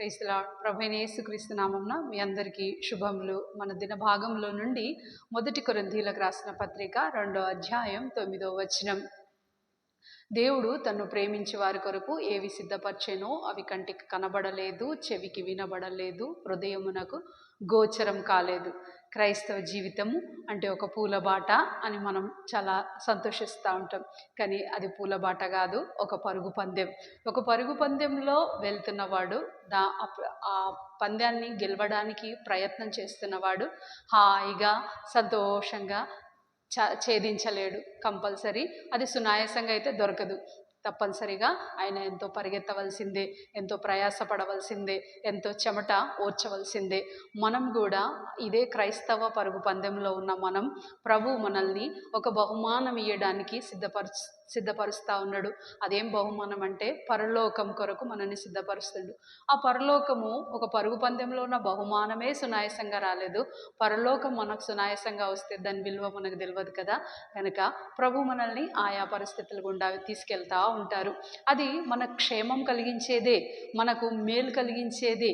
Praise the lord. ప్రభువైన యేసుక్రీస్తు నామమున మీ అందరికీ శుభములు. మన దిన భాగంలో నుండి 1 కొరింథీయులకు రాసిన పత్రిక 2వ అధ్యాయం 9వ వచనం. దేవుడు తన్ను ప్రేమించే వారి కొరకు ఏవి సిద్ధపరిచెనో అవి కంటికి కనబడలేదు, చెవికి వినబడలేదు, హృదయమునకు గోచరం కాలేదు. క్రైస్తవ జీవితము అంటే ఒక పూలబాట అని మనం చాలా సంతోషిస్తూ ఉంటాం. కానీ అది పూలబాట కాదు, ఒక పరుగు పందెం. ఒక పరుగు పందెంలో వెళ్తున్నవాడు ఆ పందెాన్ని గెలవడానికి ప్రయత్నం చేస్తున్నవాడు హాయిగా సంతోషంగా ఛేదించలేడు. కంపల్సరీ అది సునాయాసంగా అయితే దొరకదు. తప్పనిసరిగా ఆయన ఎంతో పరిగెత్తవలసిందే, ఎంతో ప్రయాసపడవలసిందే, ఎంతో చెమట ఓర్చవలసిందే. మనం కూడా ఇదే క్రైస్తవ పరుగు పందెంలో ఉన్న మనం ప్రభు మనల్ని ఒక బహుమానం ఇవ్వడానికి సిద్ధపరుస్తూ ఉన్నాడు. అదేం బహుమానం అంటే పరలోకం కొరకు మనల్ని సిద్ధపరుస్తాడు. ఆ పరలోకము ఒక పరుగు పందెంలో ఉన్న బహుమానమే సునాయాసంగా రాలేదు. పరలోకం మనకు సునాయాసంగా వస్తే దాని విలువ మనకు తెలియదు కదా. కనుక ప్రభు మనల్ని ఆయా పరిస్థితులు గుండా తీసుకెళ్తా ఉంటారు. అది మన క్షేమం కలిగించేదే, మనకు మేలు కలిగించేదే.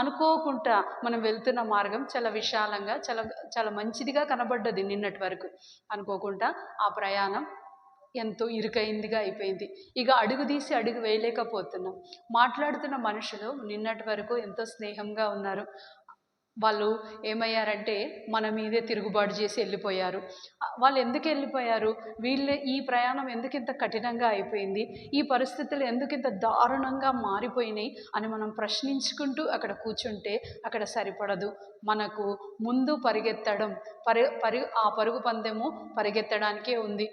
అనుకోకుండా మనం వెళ్తున్న మార్గం చాలా విశాలంగా చాలా చాలా మంచిదిగా కనబడ్డది. నిన్నటి వరకు అనుకోకుండా ఆ ప్రయాణం ఎంతో ఇరుకైందిగా అయిపోయింది. ఇక అడుగు తీసి అడుగు వేయలేకపోతున్నాం. మాట్లాడుతున్న మనుషులు నిన్నటి వరకు ఎంతో స్నేహంగా ఉన్నారు. వాళ్ళు ఏమయ్యారంటే మన మీదే తిరుగుబాటు చేసి వెళ్ళిపోయారు. వాళ్ళు ఎందుకు వెళ్ళిపోయారు? ఈ ప్రయాణం ఎందుకు ఇంత కఠినంగా అయిపోయింది, ఈ పరిస్థితులు ఎందుకు ఇంత దారుణంగా మారిపోయినాయి అని మనం ప్రశ్నించుకుంటూ అక్కడ కూర్చుంటే అక్కడ సరిపడదు. మనకు ముందు పరిగెత్తడం ఆ పరుగు పందెము పరిగెత్తడానికే ఉంది.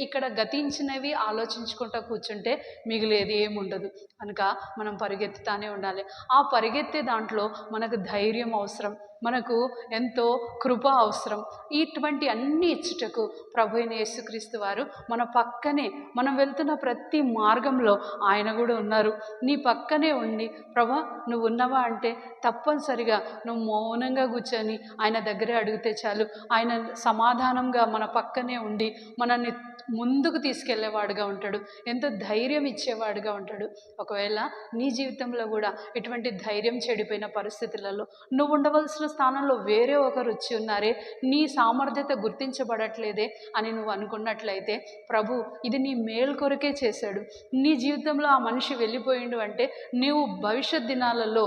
ఇక్కడ గతించినవి ఆలోచించుకుంటూ కూర్చుంటే మిగిలేది ఏముండదు. కనుక మనం పరిగెత్తుతానే ఉండాలి. ఆ పరిగెత్తే దాంట్లో మనకు ధైర్యం అవసరం, మనకు ఎంతో కృప అవసరం. ఇటువంటి అన్ని ఇచ్చుటకు ప్రభు అయిన యేసుక్రీస్తు వారు మన పక్కనే, మనం వెళ్తున్న ప్రతి మార్గంలో ఆయన కూడా ఉన్నారు. నీ పక్కనే ఉండి ప్రభా నువ్వు ఉన్నవా అంటే తప్పనిసరిగా నువ్వు మౌనంగా కూర్చొని ఆయన దగ్గరే అడిగితే చాలు. ఆయన సమాధానంగా మన పక్కనే ఉండి మనల్ని ముందుకు తీసుకెళ్లేవాడుగా ఉంటాడు, ఎంతో ధైర్యం ఇచ్చేవాడుగా ఉంటాడు. ఒకవేళ నీ జీవితంలో కూడా ఇటువంటి ధైర్యం చెడిపోయిన పరిస్థితులలో నువ్వు ఉండవలసిన స్థానంలో వేరే ఒకరు వచ్చి ఉన్నారే, నీ సామర్థ్యత గుర్తించబడట్లేదే అని నువ్వు అనుకున్నట్లయితే ప్రభు ఇది నీ మేలు కొరకే చేశాడు. నీ జీవితంలో ఆ మనిషి వెళ్ళిపోయిండు అంటే నీవు భవిష్యత్ దినాలలో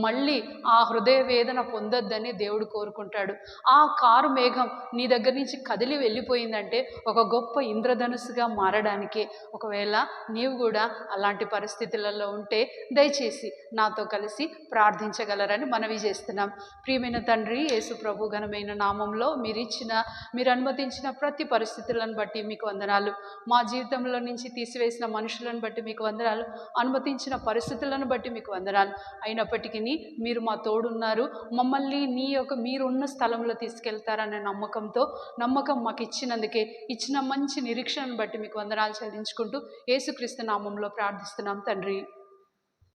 మళ్ళీ ఆ హృదయ వేదన పొందొద్దని దేవుడు కోరుకుంటాడు. ఆ కారు మేఘం నీ దగ్గర నుంచి కదిలి వెళ్ళిపోయిందంటే ఒక గొప్ప ఇంద్రధనుస్సుగా మారడానికి. ఒకవేళ నీవు కూడా అలాంటి పరిస్థితులలో ఉంటే దయచేసి నాతో కలిసి ప్రార్థించగలరని మనవి చేస్తున్నాం. ప్రియమైన తండ్రి యేసు ప్రభు ఘనమైన నామంలో మీరు అనుమతించిన ప్రతి పరిస్థితులను బట్టి మీకు వందనాలు. మా జీవితంలో నుంచి తీసివేసిన మనుషులను బట్టి మీకు వందనాలు, అనుమతించిన పరిస్థితులను బట్టి మీకు వందనాలు. అయినప్పటికీ మీరు మా తోడున్నారు, మమ్మల్ని మీరున్న స్థలంలో తీసుకెళ్తారనే నమ్మకం మాకు ఇచ్చిన మంచి నిరీక్షణను బట్టి మీకు వందనాలు చెల్లించుకుంటూ యేసుక్రీస్తు నామంలో ప్రార్థిస్తున్నాం తండ్రి.